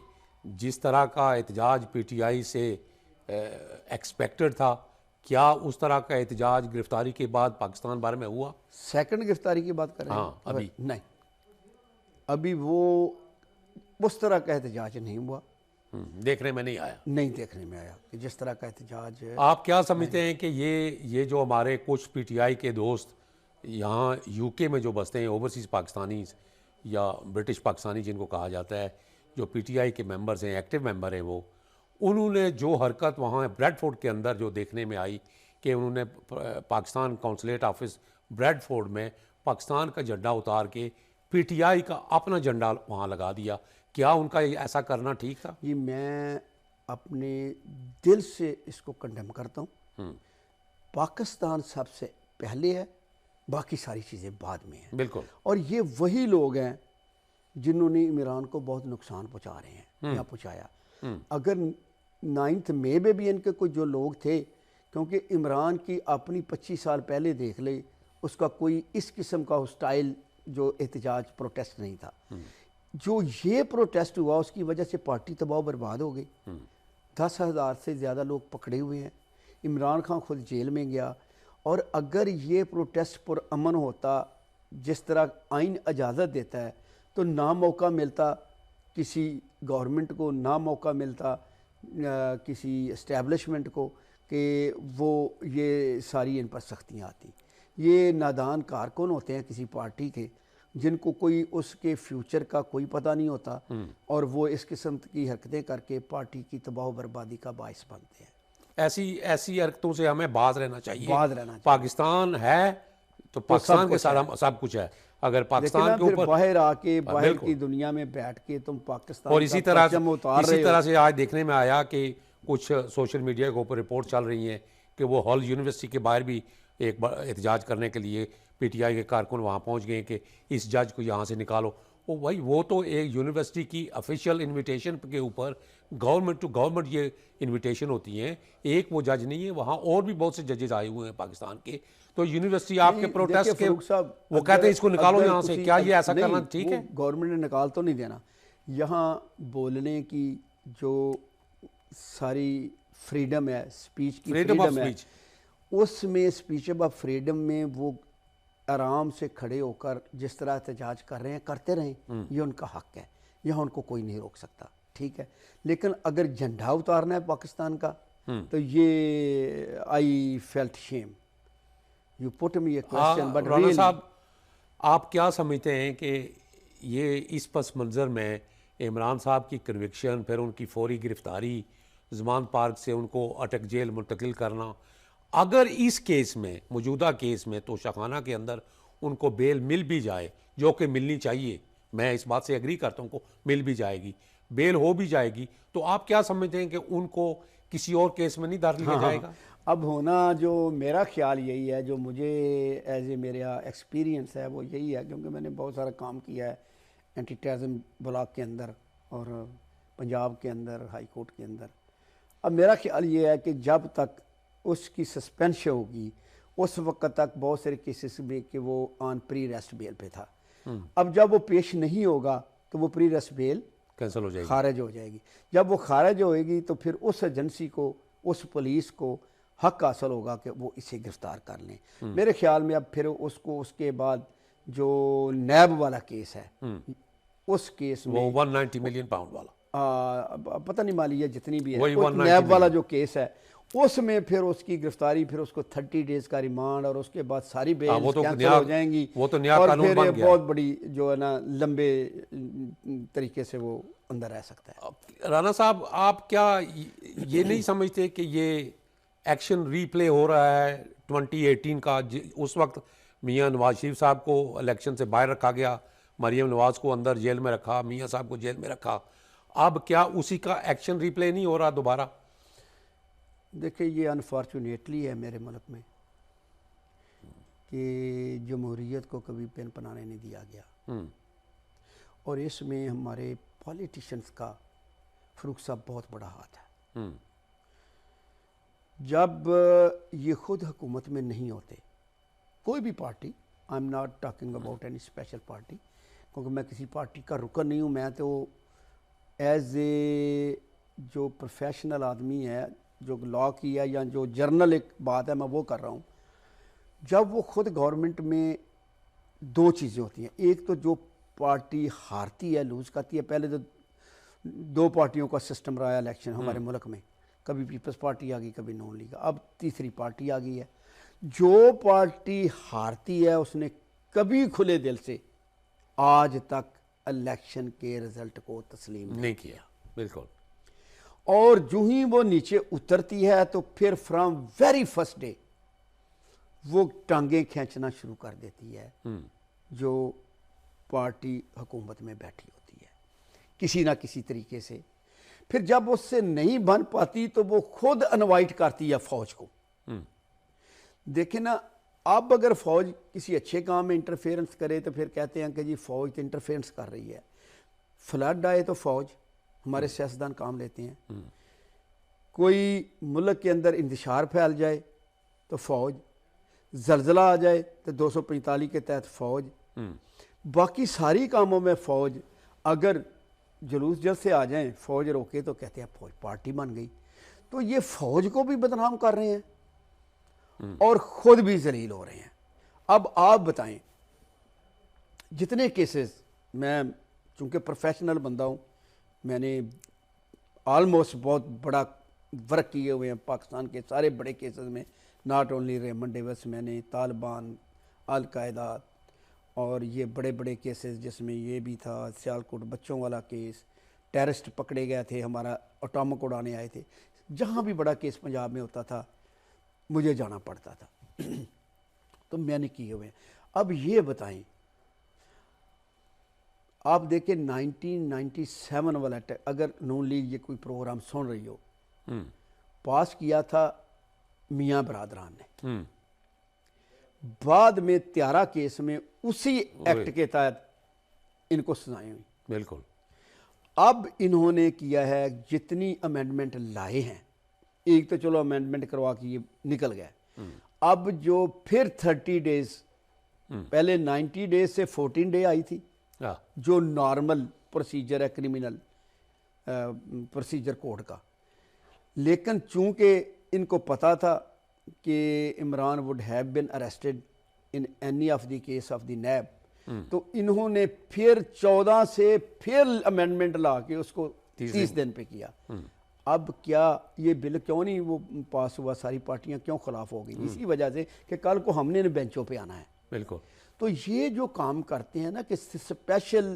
Speaker 1: جس طرح کا احتجاج پی ٹی آئی سے ایکسپیکٹڈ تھا, کیا اس طرح کا احتجاج گرفتاری کے بعد پاکستان بارے میں ہوا؟
Speaker 2: سیکنڈ گرفتاری کی بات کر رہے ہیں؟
Speaker 1: ہاں, ابھی
Speaker 2: نہیں, ابھی وہ اس طرح کا احتجاج نہیں ہوا.
Speaker 1: دیکھنے میں نہیں آیا,
Speaker 2: نہیں دیکھنے میں آیا کہ جس طرح کا احتجاج ہے.
Speaker 1: آپ کیا سمجھتے ہیں کہ یہ جو ہمارے کچھ پی ٹی آئی کے دوست یہاں یو کے میں جو بستے ہیں, اوورسیز پاکستانیز یا برٹش پاکستانی جن کو کہا جاتا ہے, جو پی ٹی آئی کے ممبرز ہیں, ایکٹیو ممبر ہیں, وہ انہوں نے جو حرکت وہاں بریڈ فورڈ کے اندر جو دیکھنے میں آئی کہ انہوں نے Pakistan consulate office Bradford میں پاکستان کا جھنڈا اتار کے پی ٹی آئی کا اپنا جھنڈا وہاں لگا دیا, کیا ان کا ایسا کرنا ٹھیک تھا؟
Speaker 2: یہ میں اپنے دل سے اس کو کنڈیم کرتا ہوں. پاکستان سب سے پہلے ہے, باقی ساری چیزیں بعد میں ہیں.
Speaker 1: بالکل.
Speaker 2: اور یہ وہی لوگ ہیں جنہوں نے عمران کو بہت نقصان پہنچا رہے ہیں یا پہنچایا. اگر 9 مئی میں بھی ان کے کوئی جو لوگ تھے, کیونکہ عمران کی اپنی 25 سال پہلے دیکھ لے, اس کا کوئی اس قسم کا ہسٹائل جو احتجاج پروٹیسٹ نہیں تھا. جو یہ پروٹیسٹ ہوا اس کی وجہ سے پارٹی تباہ و برباد ہو گئی. 10,000 سے زیادہ لوگ پکڑے ہوئے ہیں. عمران خان خود جیل میں گیا. اور اگر یہ پروٹیسٹ پر امن ہوتا جس طرح آئین اجازت دیتا ہے تو نہ موقع ملتا کسی گورنمنٹ کو، نہ موقع ملتا کسی اسٹیبلشمنٹ کو کہ وہ یہ ساری ان پر سختیاں آتی. یہ نادان کارکن ہوتے ہیں کسی پارٹی کے جن کو کوئی اس کے فیوچر کا کوئی پتہ نہیں ہوتا اور وہ اس قسم کی حرکتیں کر کے پارٹی کی تباہ و بربادی کا باعث بنتے ہیں.
Speaker 1: ایسی حرکتوں سے ہمیں باز رہنا چاہیے.
Speaker 2: باز رہنا چاہیے.
Speaker 1: پاکستان ہے تو پاکستان کے ساتھ سب کچھ ہے. اگر پاکستان کے اوپر
Speaker 2: باہر آ کے باہر کی دنیا میں بیٹھ کے تم پاکستان
Speaker 1: اور اسی طرح سے آج دیکھنے میں آیا کہ کچھ سوشل میڈیا کے اوپر رپورٹ چل رہی ہیں کہ وہ ہال یونیورسٹی کے باہر بھی ایک احتجاج کرنے کے لیے پی ٹی آئی کے کارکن وہاں پہنچ گئے کہ اس جج کو یہاں سے نکالو. وہ تو ایک یونیورسٹی کی افیشیل انویٹیشن کے اوپر گورنمنٹ ٹو گورنمنٹ یہ انویٹیشن ہوتی ہیں. ایک وہ جج نہیں ہے, وہاں اور بھی بہت سے ججز آئے ہوئے ہیں پاکستان کے. تو یونیورسٹی آپ کے پروٹیسٹ کے وہ کہتے ہیں اس کو نکالو یہاں سے. کیا یہ ایسا کرنا ٹھیک ہے؟
Speaker 2: گورنمنٹ نے نکال تو نہیں دینا. یہاں بولنے کی جو ساری فریڈم ہے, اسپیچ کی فریڈم ہے, اس میں اسپیچ آف فریڈم میں وہ آرام سے کھڑے ہو کر جس طرح احتجاج کر رہے ہیں کرتے رہیں, یہ ان کا حق ہے, یہاں ان کو کوئی نہیں روک سکتا. ٹھیک ہے, لیکن اگر جھنڈا اتارنا ہے پاکستان کا تو یہ I felt shame. You put me a question but
Speaker 1: Rana صاحب آپ کیا سمجھتے ہیں کہ یہ اس پس منظر میں عمران صاحب کی کنوکشن, پھر ان کی فوری گرفتاری, زمان پارک سے ان کو اٹک جیل منتقل کرنا, اگر اس کیس میں موجودہ کیس میں توشہ کے اندر ان کو بیل مل بھی جائے, جو کہ ملنی چاہیے, میں اس بات سے اگری کرتا ہوں کو مل بھی جائے گی, بیل ہو بھی جائے گی, تو آپ کیا سمجھتے ہیں کہ ان کو کسی اور کیس میں نہیں دار لیا جائے گا؟
Speaker 2: اب ہونا جو میرا خیال یہی ہے, جو مجھے ایز اے میرا ایکسپیرینس ہے وہ یہی ہے, کیونکہ میں نے بہت سارا کام کیا ہے اینٹی ٹیررزم بلاک کے اندر اور پنجاب کے اندر, ہائی کورٹ کے اندر. اب میرا خیال یہ ہے کہ جب تک اس کی سسپینشن ہوگی اس وقت تک بہت سارے کیسز میں کہ وہ آن پری ریسٹ بیل پہ تھا. اب جب وہ پیش نہیں ہوگا تو وہ پری ریسٹ بیل
Speaker 1: کینسل ہو جائے گی,
Speaker 2: خارج ہو جائے گی. جب وہ خارج ہوئے گی تو پھر اس ایجنسی کو, اس پولیس کو حق حاصل ہوگا کہ وہ اسے گرفتار کر لیں. میرے خیال میں اب پھر اس کو اس کے بعد جو نیب والا کیس ہے اس کیس میں
Speaker 1: وہ 190 ملین پاؤنڈ والا,
Speaker 2: پتہ نہیں مالیہ جتنی بھی ہے, نیب والا جو کیس ہے اس میں پھر اس کی گرفتاری, پھر اس کو 30 ڈیز کا ریمانڈ اور اس کے بعد ساری بیل کینسل ہو جائیں گی.
Speaker 1: وہ تو نیا
Speaker 2: اور
Speaker 1: قانون بن گیا,
Speaker 2: بہت بڑی جو ہے نا لمبے طریقے سے وہ اندر رہ سکتا ہے.
Speaker 1: رانا صاحب آپ کیا یہ نہیں سمجھتے کہ یہ ایکشن ری پلے ہو رہا ہے 2018 کا؟ اس وقت میاں نواز شریف صاحب کو الیکشن سے باہر رکھا گیا, مریم نواز کو اندر جیل میں رکھا, میاں صاحب کو جیل میں رکھا, اب کیا اسی کا ایکشن ری پلے نہیں ہو رہا دوبارہ؟
Speaker 2: دیکھیں یہ انفارچونیٹلی ہے میرے ملک میں کہ جمہوریت کو کبھی پن پنانے نہیں دیا گیا, اور اس میں ہمارے پولیٹیشنز کا فاروق صاحب بہت بڑا ہاتھ ہے. جب یہ خود حکومت میں نہیں ہوتے, کوئی بھی party, I am not talking about any special party, کیونکہ میں کسی پارٹی کا رکن نہیں ہوں, میں تو ایز اے جو پروفیشنل آدمی ہے, جو لا کی ہے یا جو جرنل ایک بات ہے میں وہ کر رہا ہوں. جب وہ خود گورنمنٹ میں دو چیزیں ہوتی ہیں, ایک تو جو پارٹی ہارتی ہے, لوز کرتی ہے, پہلے تو دو پارٹیوں کا سسٹم رہا ہے الیکشن ہمارے ملک میں, کبھی پیپلز پارٹی آ گئی, کبھی نون لیگ, اب تیسری پارٹی آ گئی ہے. جو پارٹی ہارتی ہے اس نے کبھی کھلے دل سے آج تک الیکشن کے رزلٹ کو تسلیم
Speaker 1: نہیں کیا. بالکل.
Speaker 2: اور جو ہی وہ نیچے اترتی ہے تو پھر فرام ویری فرسٹ ڈے وہ ٹانگیں کھینچنا شروع کر دیتی ہے جو پارٹی حکومت میں بیٹھی ہوتی ہے کسی نہ کسی طریقے سے. پھر جب اس سے نہیں بن پاتی تو وہ خود انوائٹ کرتی ہے فوج کو. دیکھیں نا, اب اگر فوج کسی اچھے کام میں انٹرفیئرنس کرے تو پھر کہتے ہیں کہ جی فوج تو انٹرفیئرنس کر رہی ہے. فلڈ آئے تو فوج, ہمارے سیاستدان کام لیتے ہیں. کوئی ملک کے اندر انتشار پھیل جائے تو فوج, زلزلہ آ جائے تو 245 کے تحت فوج, باقی ساری کاموں میں فوج. اگر جلوس جلد سے آ جائیں فوج روکے تو کہتے ہیں فوج پارٹی بن گئی. تو یہ فوج کو بھی بدنام کر رہے ہیں اور خود بھی ذلیل ہو رہے ہیں. اب آپ بتائیں جتنے کیسز میں چونکہ پروفیشنل بندہ ہوں، میں نے آلموسٹ بہت بڑا ورک کیے ہوئے ہیں پاکستان کے سارے بڑے کیسز میں، ناٹ اونلی ریمنڈ ڈیوس، میں نے طالبان، القاعدہ اور یہ بڑے بڑے کیسز جس میں یہ بھی تھا سیالکوٹ بچوں والا کیس، ٹیررسٹ پکڑے گئے تھے ہمارا اٹامک اڑانے آئے تھے، جہاں بھی بڑا کیس پنجاب میں ہوتا تھا مجھے جانا پڑتا تھا تو میں نے کیے ہوئے ہیں۔ اب یہ بتائیں آپ دیکھیں 1997 والا اگر نون لیگ یہ کوئی پروگرام سن رہی ہو، پاس کیا تھا میاں برادران نے، بعد میں تیارہ کیس میں اسی ایکٹ کے تحت ان کو سزائیں ہوئی۔
Speaker 1: بالکل۔
Speaker 2: اب انہوں نے کیا ہے جتنی امینڈمنٹ لائے ہیں، ایک تو چلو امینڈمنٹ کروا کے یہ نکل گئے، اب جو پھر 30 ڈیز، پہلے 90 ڈیز سے 14 ڈے آئی تھی جو نارمل پروسیجر ہے کرمنل پروسیجر کوڈ کا، لیکن چونکہ ان کو پتا تھا کہ Imran would have been arrested in any of the case of the NAB, تو انہوں نے پھر 14 سے پھر امینڈمنٹ لا کے اس کو 30 دن پہ کیا۔ اب کیا یہ بل کیوں نہیں وہ پاس ہوا، ساری پارٹیاں کیوں خلاف ہو گئی؟ اسی وجہ سے کہ کل کو ہم نے بینچوں پہ آنا ہے۔
Speaker 1: بالکل۔
Speaker 2: تو یہ جو کام کرتے ہیں نا کہ اسپیشل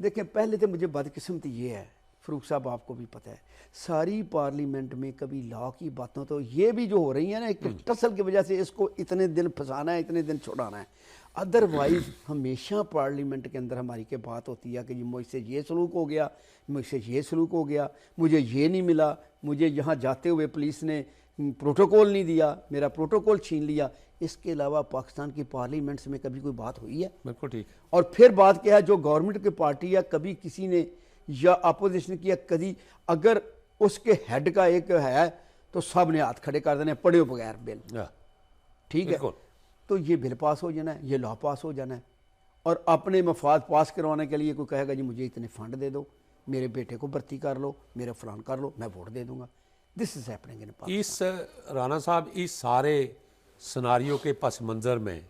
Speaker 2: دیکھیں پہلے تو مجھے بدقسمتی یہ ہے فروخ صاحب، آپ کو بھی پتہ ہے، ساری پارلیمنٹ میں کبھی لا کی باتوں تو یہ بھی جو ہو رہی ہیں نا ایک ٹسل کی وجہ سے اس کو اتنے دن پھنسانا ہے، اتنے دن چھڑانا ہے، ادروائز ہمیشہ پارلیمنٹ کے اندر ہماری کے بات ہوتی ہے کہ مجھ سے یہ سلوک ہو گیا، مجھ سے یہ سلوک ہو گیا، مجھے یہ نہیں ملا، مجھے یہاں جاتے ہوئے پولیس نے پروٹوکول نہیں دیا، میرا پروٹوکول چھین لیا۔ اس کے علاوہ پاکستان کی پارلیمنٹس میں کبھی کوئی بات ہوئی ہے؟
Speaker 1: بالکل ٹھیک۔
Speaker 2: اور پھر بات کیا ہے جو گورنمنٹ کی پارٹی یا کبھی کسی نے یا اپوزیشن کیا، کبھی اگر اس کے ہیڈ کا ایک ہے تو سب نے ہاتھ کھڑے کر دینے پڑھے بغیر بل، ٹھیک ہے، تو یہ بل پاس ہو جانا ہے، یہ لا پاس ہو جانا ہے، اور اپنے مفاد پاس کروانے کے لیے کوئی کہے گا جی مجھے اتنے فنڈ دے دو، میرے بیٹے کو بھرتی کر لو، میرے فلان کر لو، میں ووٹ دے دوں گا۔ دس از ہیپننگ ان پاکستان۔
Speaker 1: اس رانا صاحب اس سارے سناریو کے پس منظر میں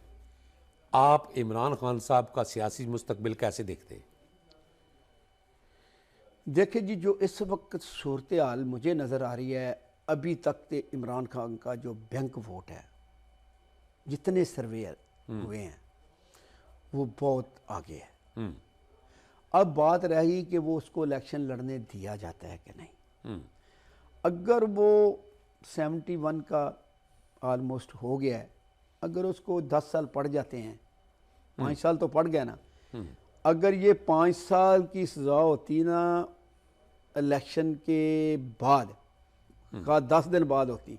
Speaker 1: آپ عمران خان صاحب کا سیاسی مستقبل کیسے دیکھتے ہیں؟
Speaker 2: دیکھیں جی جو اس وقت صورتحال مجھے نظر آ رہی ہے، ابھی تک تے عمران خان کا جو بینک ووٹ ہے، جتنے سروے ہوئے ہیں وہ بہت آگے ہے۔ اب بات رہی کہ وہ اس کو الیکشن لڑنے دیا جاتا ہے کہ نہیں۔ اگر وہ 71 کا آلموسٹ ہو گیا ہے، اگر اس کو 10 سال پڑ جاتے ہیں، 5 سال تو پڑ گیا نا، اگر یہ 5 سال کی سزا ہوتی نا الیکشن کے بعد کا 10 دن بعد ہوتی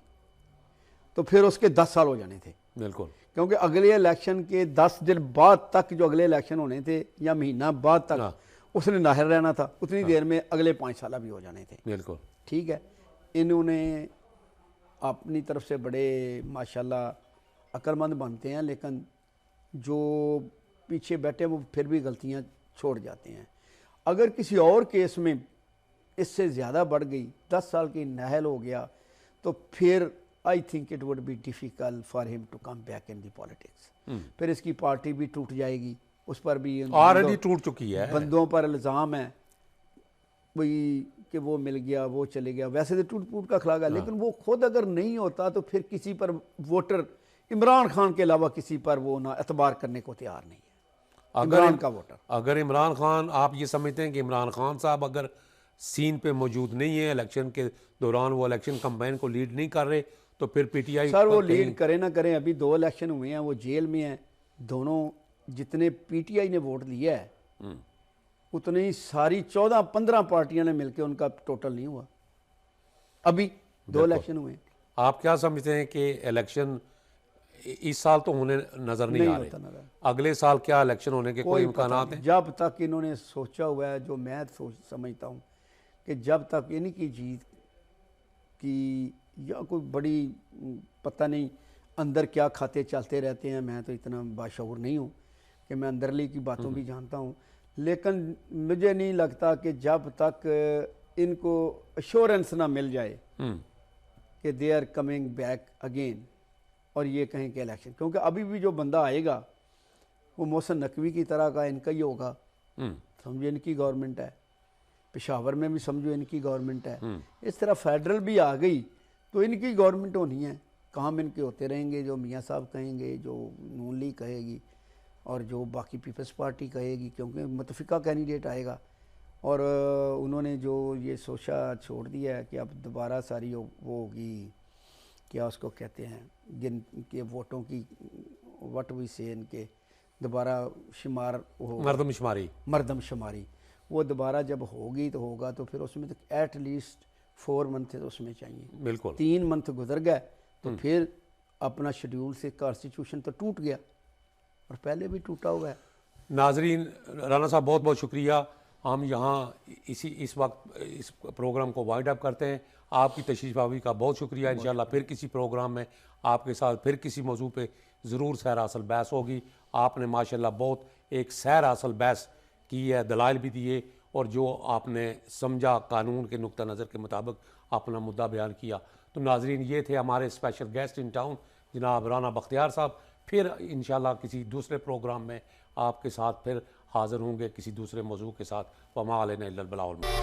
Speaker 2: تو پھر اس کے 10 سال ہو جانے تھے۔
Speaker 1: بالکل،
Speaker 2: کیونکہ اگلے الیکشن کے 10 دن بعد تک جو اگلے الیکشن ہونے تھے یا مہینہ بعد تک اس نے ناہر رہنا تھا، اتنی دیر میں اگلے 5 سالہ بھی ہو جانے تھے۔
Speaker 1: بالکل
Speaker 2: ٹھیک ہے، انہوں نے اپنی طرف سے بڑے ماشاءاللہ عقل مند بنتے ہیں، لیکن جو پیچھے بیٹھے وہ پھر بھی غلطیاں چھوڑ جاتے ہیں۔ اگر کسی اور کیس میں اس سے زیادہ بڑھ گئی، 10 سال کی نااہل ہو گیا، تو پھر I think it would be difficult for him to come back in the politics. پھر اس کی پارٹی بھی ٹوٹ جائے گی، اس پر بھی
Speaker 1: آلریڈی ٹوٹ چکی ہے،
Speaker 2: بندوں پر الزام ہے وہی کہ وہ مل گیا، وہ چلے گیا، ویسے تو ٹوٹ پوٹ کا اخلاق ہے، لیکن وہ خود اگر نہیں ہوتا تو پھر کسی پر ووٹر عمران خان کے علاوہ کسی پر وہ نہ اعتبار کرنے کو تیار نہیں ہے، عمران کا ووٹر۔
Speaker 1: اگر عمران خان، آپ یہ سمجھتے ہیں کہ عمران خان صاحب اگر سین پہ موجود نہیں ہے، الیکشن کے دوران وہ الیکشن کمپین کو لیڈ نہیں کر رہے، تو پھر پی ٹی آئی
Speaker 2: سر وہ لیڈ کریں نہ کریں، ابھی 2 الیکشن ہوئے ہیں، وہ جیل میں ہیں دونوں، جتنے پی ٹی آئی نے ووٹ لیا ہے اتنے ہی ساری 14-15 پارٹیاں نے مل کے ان کا ٹوٹل نہیں ہوا، ابھی 2 الیکشن ہوئے ہیں۔
Speaker 1: آپ کیا سمجھتے ہیں کہ الیکشن اس سال تو ہونے نظر نہیں آ رہے، اگلے سال کیا الیکشن ہونے کے کوئی امکانات ہیں؟
Speaker 2: جب تک انہوں نے سوچا ہوا ہے، جو میں سمجھتا ہوں کہ جب تک ان کی جیت کی یا کوئی بڑی پتہ نہیں اندر کیا کھاتے چلتے رہتے ہیں، میں تو اتنا باشعور نہیں ہوں کہ میں اندرلی کی باتوں بھی جانتا ہوں، لیکن مجھے نہیں لگتا کہ جب تک ان کو ایشورنس نہ مل جائے کہ they are coming back again اور یہ کہیں کہ الیکشن، کیونکہ ابھی بھی جو بندہ آئے گا وہ محسن نقوی کی طرح کا ان کا ہی ہوگا،
Speaker 1: ہم،
Speaker 2: سمجھو ان کی گورنمنٹ ہے، پشاور میں بھی سمجھو ان کی گورنمنٹ ہے، اس طرح فیڈرل بھی آ گئی تو ان کی گورنمنٹ ہونی ہے، کام ان کے ہوتے رہیں گے، جو میاں صاحب کہیں گے، جو نون لیگ کہے گی اور جو باقی پیپلز پارٹی کہے گی، کیونکہ متفقہ کینڈیڈیٹ آئے گا، اور انہوں نے جو یہ سوچا چھوڑ دیا ہے کہ اب دوبارہ ساری وہ ہوگی، کیا اس کو کہتے ہیں، جن کے ووٹوں کی وٹ وی سے ان کے دوبارہ شمار ہو، مردم شماری وہ دوبارہ جب ہوگی تو ہوگا، تو پھر اس میں تو ایٹ لیسٹ 4 منتھ اس میں چاہیے،
Speaker 1: بالکل
Speaker 2: 3 منتھ گزر گئے تو پھر اپنا شیڈیول سے کانسٹیٹیوشن تو ٹوٹ گیا اور پہلے بھی ٹوٹا ہوا ہے۔
Speaker 1: ناظرین، رانا صاحب بہت بہت شکریہ، ہم یہاں اس وقت اس پروگرام کو وائنڈ اپ کرتے ہیں۔ آپ کی تشریف آوری کا بہت شکریہ، انشاءاللہ پھر کسی پروگرام میں آپ کے ساتھ پھر کسی موضوع پہ ضرور سیر حاصل بحث ہوگی۔ آپ نے ماشاءاللہ بہت ایک سیر حاصل بحث کی ہے، دلائل بھی دیے، اور جو آپ نے سمجھا قانون کے نقطہ نظر کے مطابق اپنا مدعا بیان کیا۔ تو ناظرین، یہ تھے ہمارے اسپیشل گیسٹ ان ٹاؤن جناب رانا بختیار صاحب۔ پھر انشاءاللہ کسی دوسرے پروگرام میں آپ کے ساتھ پھر حاضر ہوں گے کسی دوسرے موضوع کے ساتھ۔ وما علینا الا البلاغ المبین۔